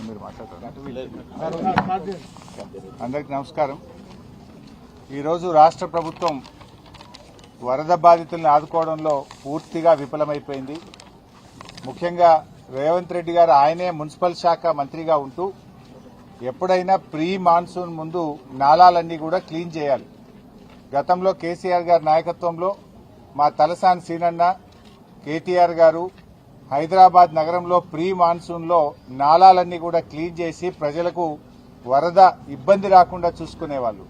మీరు మాట్లాడతారు. అందరికీ నమస్కారం. ఈరోజు రాష్ట్ర ప్రభుత్వం వరద బాధితులను ఆదుకోవడంలో పూర్తిగా విఫలమైపోయింది. ముఖ్యంగా రేవంత్ రెడ్డి గారు ఆయనే మున్సిపల్ శాఖ మంత్రిగా ఉంటూ ఎప్పుడైనా ప్రీ మాన్సూన్ ముందు నాలాలన్నీ కూడా క్లీన్ చేయాలి. గతంలో కేసీఆర్ గారి నాయకత్వంలో మా తలసాని సీనన్న, కేటీఆర్ గారు హైదరాబాద్ నగరంలో ప్రీ మాన్సూన్లో నాలాలన్నీ కూడా క్లీన్ చేసి ప్రజలకు వరద ఇబ్బంది రాకుండా చూసుకునేవాళ్లు.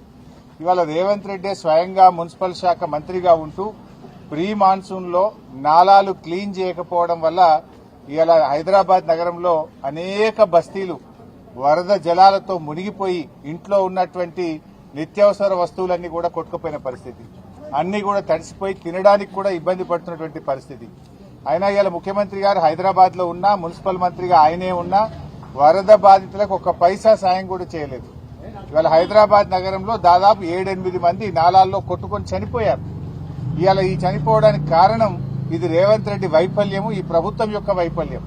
ఇవాళ రేవంత్ రెడ్డి స్వయంగా మున్సిపల్ శాఖ మంత్రిగా ఉంటూ ప్రీ మాన్సూన్లో నాలాలు క్లీన్ చేయకపోవడం వల్ల ఇవాళ హైదరాబాద్ నగరంలో అనేక బస్తీలు వరద జలాలతో మునిగిపోయి ఇంట్లో ఉన్నటువంటి నిత్యావసర వస్తువులన్నీ కూడా కొట్టుకుపోయిన పరిస్థితి. అన్ని కూడా తడిసిపోయి తినడానికి కూడా ఇబ్బంది పడుతున్నటువంటి పరిస్థితి. అయినా ఇవాళ ముఖ్యమంత్రి గారు హైదరాబాద్ లో ఉన్నా, మున్సిపల్ మంత్రిగా ఆయనే ఉన్నా వరద బాధితులకు ఒక్క పైసా సాయం కూడా చేయలేదు. ఇవాళ హైదరాబాద్ నగరంలో దాదాపు 7-8 మంది నాలాల్లో కొట్టుకొని చనిపోయారు. ఇవాళ ఈ చనిపోవడానికి కారణం ఇది రేవంత్ రెడ్డి వైఫల్యము, ఈ ప్రభుత్వం యొక్క వైఫల్యం.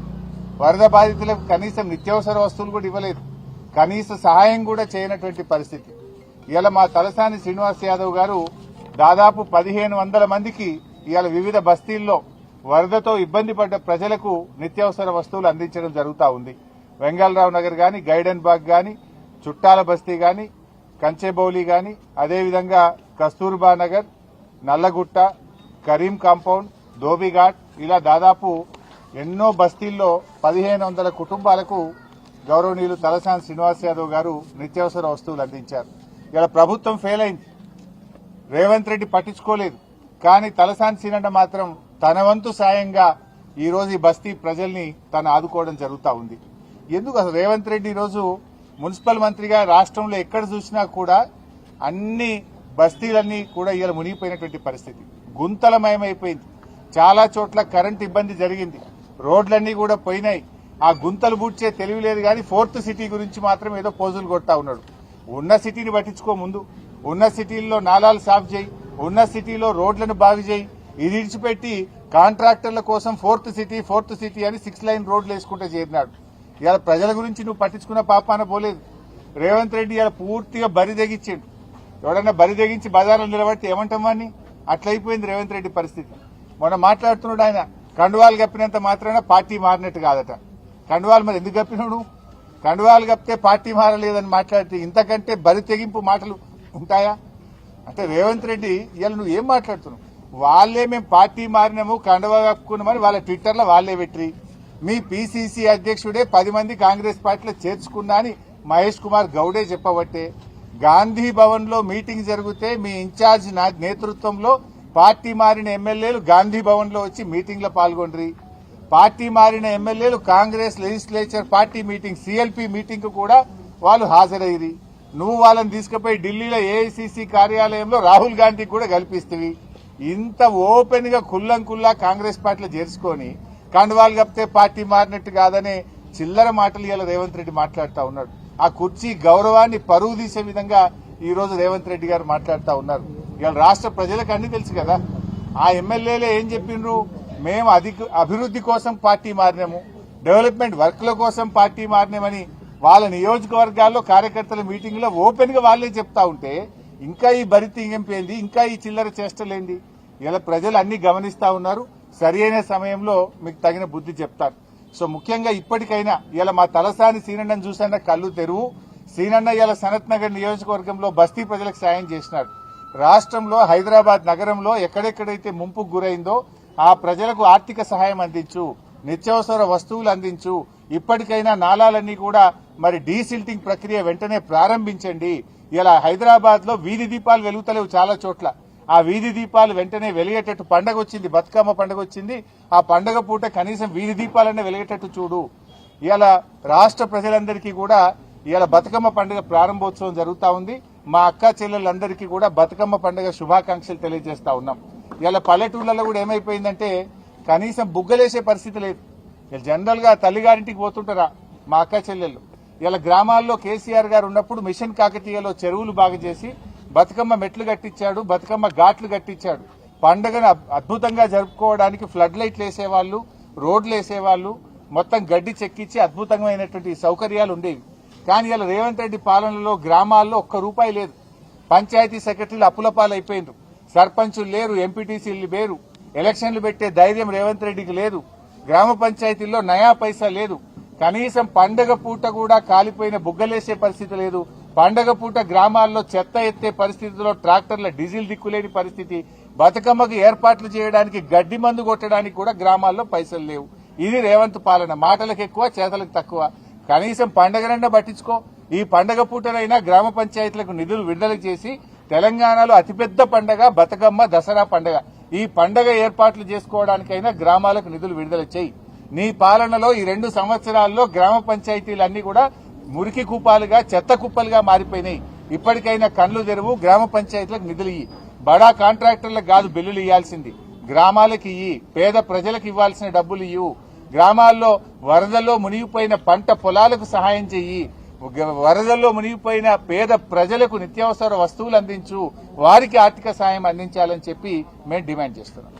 వరద బాధితులకు కనీసం నిత్యావసర వస్తువులు కూడా ఇవ్వలేదు, కనీస సహాయం కూడా చేయనటువంటి పరిస్థితి. ఇవాళ మా తలసాని శ్రీనివాస్ యాదవ్ గారు దాదాపు 1500 మందికి ఇవాళ వివిధ బస్తీల్లో వరదతో ఇబ్బంది పడ్డ ప్రజలకు నిత్యావసర వస్తువులు అందించడం జరుగుతూ ఉంది. వెంగళరావు నగర్ గాని, గైడెన్ బాగ్ గాని, చుట్టాల బస్తీ గాని, కంచెబౌలి గాని, అదేవిధంగా కస్తూర్బా నగర్, నల్లగుట్ట, కరీం కాంపౌండ్, ధోబిఘాట్, ఇలా దాదాపు ఎన్నో బస్తీల్లో 1500 కుటుంబాలకు గౌరవనీయులు తలసాని శ్రీనివాస్ యాదవ్ గారు నిత్యావసర వస్తువులు అందించారు. ఇలా ప్రభుత్వం ఫెయిల్ అయింది, రేవంత్ రెడ్డి పట్టించుకోలేదు. కానీ తలసాని సీనన్న మాత్రం తన వంతు సాయంగా ఈ రోజు ఈ బస్తీ ప్రజల్ని తను ఆదుకోవడం జరుగుతూ ఉంది. ఎందుకు అసలు రేవంత్ రెడ్డి ఈరోజు మున్సిపల్ మంత్రిగా రాష్ట్రంలో ఎక్కడ చూసినా కూడా అన్ని బస్తీలన్నీ కూడా ఇలా మునిగిపోయినటువంటి పరిస్థితి, గుంతలమయమైపోయింది. చాలా చోట్ల కరెంట్ ఇబ్బంది జరిగింది, రోడ్లన్నీ కూడా పోయినాయి. ఆ గుంతలు బూడ్చే తెలివి లేదు కానీ 4th సిటీ గురించి మాత్రం ఏదో పోజులు కొడతా ఉన్నాడు. ఉన్న సిటీని పట్టించుకో, ముందు ఉన్న సిటీల్లో నాలాలు సాఫ్ చేయి, ఉన్న సిటీలో రోడ్లను బాగు చేయి. ఇది ఇడిచిపెట్టి కాంట్రాక్టర్ల కోసం 4th సిటీ అని 6 లైన్ రోడ్లు వేసుకుంటూ చేరినాడు. ఇవాళ ప్రజల గురించి నువ్వు పట్టించుకున్న పాపాన పోలేదు. రేవంత్ రెడ్డి ఇవాళ పూర్తిగా బరి తెగించాడు. ఎవడన్నా బరి తెగించి బజార్లో నిలబడితే ఏమంటాం వాడిని? అట్లయిపోయింది రేవంత్ రెడ్డి పరిస్థితి. మొన్న మాట్లాడుతున్నాడు ఆయన, కండువాలు కప్పినంత మాత్రాన పార్టీ మారినట్టు కాదట. కండువాలు మరి ఎందుకు కప్పినాడు? కండువాలు కప్పితే పార్టీ మారలేదని మాట్లాడితే ఇంతకంటే బరి తెగింపు మాటలు ఉంటాయా? అంటే రేవంత్ రెడ్డి ఇవాళ నువ్వు ఏం మాట్లాడుతున్నావు? వాళ్లే మేము పార్టీ మారినాము, కండువా కప్పుకున్నామని వాళ్ళ ట్విట్టర్లో వాళ్లే పెట్టి, మీ పీసీసీ అధ్యక్షుడే 10 మంది కాంగ్రెస్ పార్టీలో చేర్చుకున్నా అని మహేష్ కుమార్ గౌడే చెప్పబట్టే, గాంధీ భవన్ లో మీటింగ్ జరిగితే మీ ఇన్ఛార్జ్ నేతృత్వంలో పార్టీ మారిన ఎమ్మెల్యేలు గాంధీ భవన్ లో వచ్చి మీటింగ్ లో పాల్గొండ్రి. పార్టీ మారిన ఎమ్మెల్యేలు Congress legislature party meeting, CLP meeting కు కూడా వాళ్ళు హాజరయ్యి, నువ్వు వాళ్ళని తీసుకుపోయి ఢిల్లీలో ఏఐసీసీ కార్యాలయంలో రాహుల్ గాంధీకి కూడా కల్పిస్తవి. ఇంత ఓపెన్ గా కుల్లా కాంగ్రెస్ పార్టీలో చేర్చుకొని కండువాలు కప్పితే పార్టీ మారినట్టు కాదనే చిల్లర మాటలు ఇలా రేవంత్ రెడ్డి మాట్లాడుతూ ఉన్నాడు. ఆ కుర్చీ గౌరవాన్ని పరువు తీసే విధంగా ఈ రోజు రేవంత్ రెడ్డి గారు మాట్లాడుతూ ఉన్నారు. ఇవాళ రాష్ట్ర ప్రజలకు అన్ని తెలుసు కదా. ఆ ఎమ్మెల్యేలే ఏం చెప్పిండ్రు? మేము అభివృద్ధి కోసం పార్టీ మారినాము, డెవలప్మెంట్ వర్క్ల కోసం పార్టీ మారినామని వాళ్ళ నియోజకవర్గాల్లో కార్యకర్తల మీటింగ్ లో ఓపెన్ గా వాళ్లే చెప్తా ఉంటే ఇంకా ఈ బరితింగంపేంది, ఇంకా ఈ చిల్లర చేష్టలేంది? ఇలా ప్రజలు అన్ని గమనిస్తా ఉన్నారు. సరియైన సమయంలో మీకు తగిన బుద్ధి చెప్తారు. సో ముఖ్యంగా ఇప్పటికైనా ఇలా మా తలసాని సీనన్నను చూసన్న కళ్ళు తెరువు. సీనన్న ఇలా సనత్ నగర్ నియోజకవర్గంలో బస్తీ ప్రజలకు సాయం చేసినాడు. రాష్ట్రంలో హైదరాబాద్ నగరంలో ఎక్కడెక్కడైతే ముంపుకు గురైందో ఆ ప్రజలకు ఆర్థిక సహాయం అందించు, నిత్యావసర వస్తువులు అందించు. ఇప్పటికైనా నాలాలన్నీ కూడా మరి డీసిల్టింగ్ ప్రక్రియ వెంటనే ప్రారంభించండి. ఇలా హైదరాబాద్ లో వీధి దీపాలు వెలుగుతలేవు చాలా చోట్ల. ఆ వీధి దీపాలు వెంటనే వెలిగేటట్టు, పండగ వచ్చింది, బతుకమ్మ పండుగ వచ్చింది, ఆ పండగ పూట కనీసం వీధి దీపాలన్నీ వెలిగేటట్టు చూడు. ఇలా రాష్ట్ర ప్రజలందరికీ కూడా ఇలా బతుకమ్మ పండుగ ప్రారంభోత్సవం జరుగుతా ఉంది. మా అక్క చెల్లెలందరికీ కూడా బతుకమ్మ పండుగ శుభాకాంక్షలు తెలియజేస్తా ఉన్నాం. ఇలా పల్లెటూళ్లలో కూడా ఏమైపోయిందంటే కనీసం బుగ్గలేసే పరిస్థితి లేదు. జనరల్ గా తల్లిగారింటికి పోతుంటారా మా అక్క చెల్లెళ్ళు. ఇలా గ్రామాల్లో కేసీఆర్ గారు ఉన్నప్పుడు మిషన్ కాకతీయలో చెరువులు బాగు చేసి బతుకమ్మ మెట్లు కట్టించాడు, బతుకమ్మ ఘాట్లు కట్టించాడు. పండుగను అద్భుతంగా జరుపుకోవడానికి ఫ్లడ్ లైట్లు వేసేవాళ్లు, రోడ్లు వేసేవాళ్లు, మొత్తం గడ్డి చెక్కించి అద్భుతమైనటువంటి సౌకర్యాలు ఉండేవి. కానీ ఇలా రేవంత్ రెడ్డి పాలనలో గ్రామాల్లో ఒక్క రూపాయి లేదు. పంచాయతీ సెక్రటరీలు అప్పులపాలైపోయినారు. సర్పంచులు లేరు, ఎంపీటీసీలు లేరు. ఎలక్షన్లు పెట్టే ధైర్యం రేవంత్ రెడ్డికి లేదు. గ్రామ పంచాయతీల్లో నయా పైసా లేదు. కనీసం పండగ పూట కూడా కాలిపోయిన బుగ్గలేసే పరిస్థితి లేదు. పండగ పూట గ్రామాల్లో చెత్త ఎత్తే పరిస్థితిలో ట్రాక్టర్ల డీజిల్ దిక్కులేని పరిస్థితి. బతుకమ్మకు ఏర్పాట్లు చేయడానికి గడ్డి మందు కొట్టడానికి కూడా గ్రామాల్లో పైసలు లేవు. ఇది రేవంత్ పాలన. మాటలకు ఎక్కువ, చేతలకు తక్కువ. కనీసం పండగనన్నా పట్టించుకో. ఈ పండగ పూటనైనా గ్రామ పంచాయతీలకు నిధులు విడుదల చేసి తెలంగాణలో అతిపెద్ద పండగ బతుకమ్మ, దసరా పండగ. ఈ పండగ ఏర్పాట్లు చేసుకోవడానికైనా గ్రామాలకు నిధులు విడుదల చేయి. నీ పాలనలో ఈ 2 సంవత్సరాల్లో గ్రామ పంచాయతీలన్నీ కూడా మురికి కూపాలుగా, చెత్త కుప్పలుగా మారిపోయినాయి. ఇప్పటికైనా కళ్లు తెరువు, గ్రామ పంచాయతీలకు నిధులు ఇయ్యి. బడా కాంట్రాక్టర్లకు కాదు బిల్లులు ఇవ్వాల్సింది, గ్రామాలకు ఇయ్యి. పేద ప్రజలకు ఇవ్వాల్సిన డబ్బులు ఇవ్వు. గ్రామాల్లో వరదల్లో మునిగిపోయిన పంట పొలాలకు సహాయం చెయ్యి. వరదల్లో మునిగిపోయిన పేద ప్రజలకు నిత్యావసర వస్తువులు అందించు. వారికి ఆర్థిక సాయం అందించాలని చెప్పి మేము డిమాండ్ చేస్తున్నాం.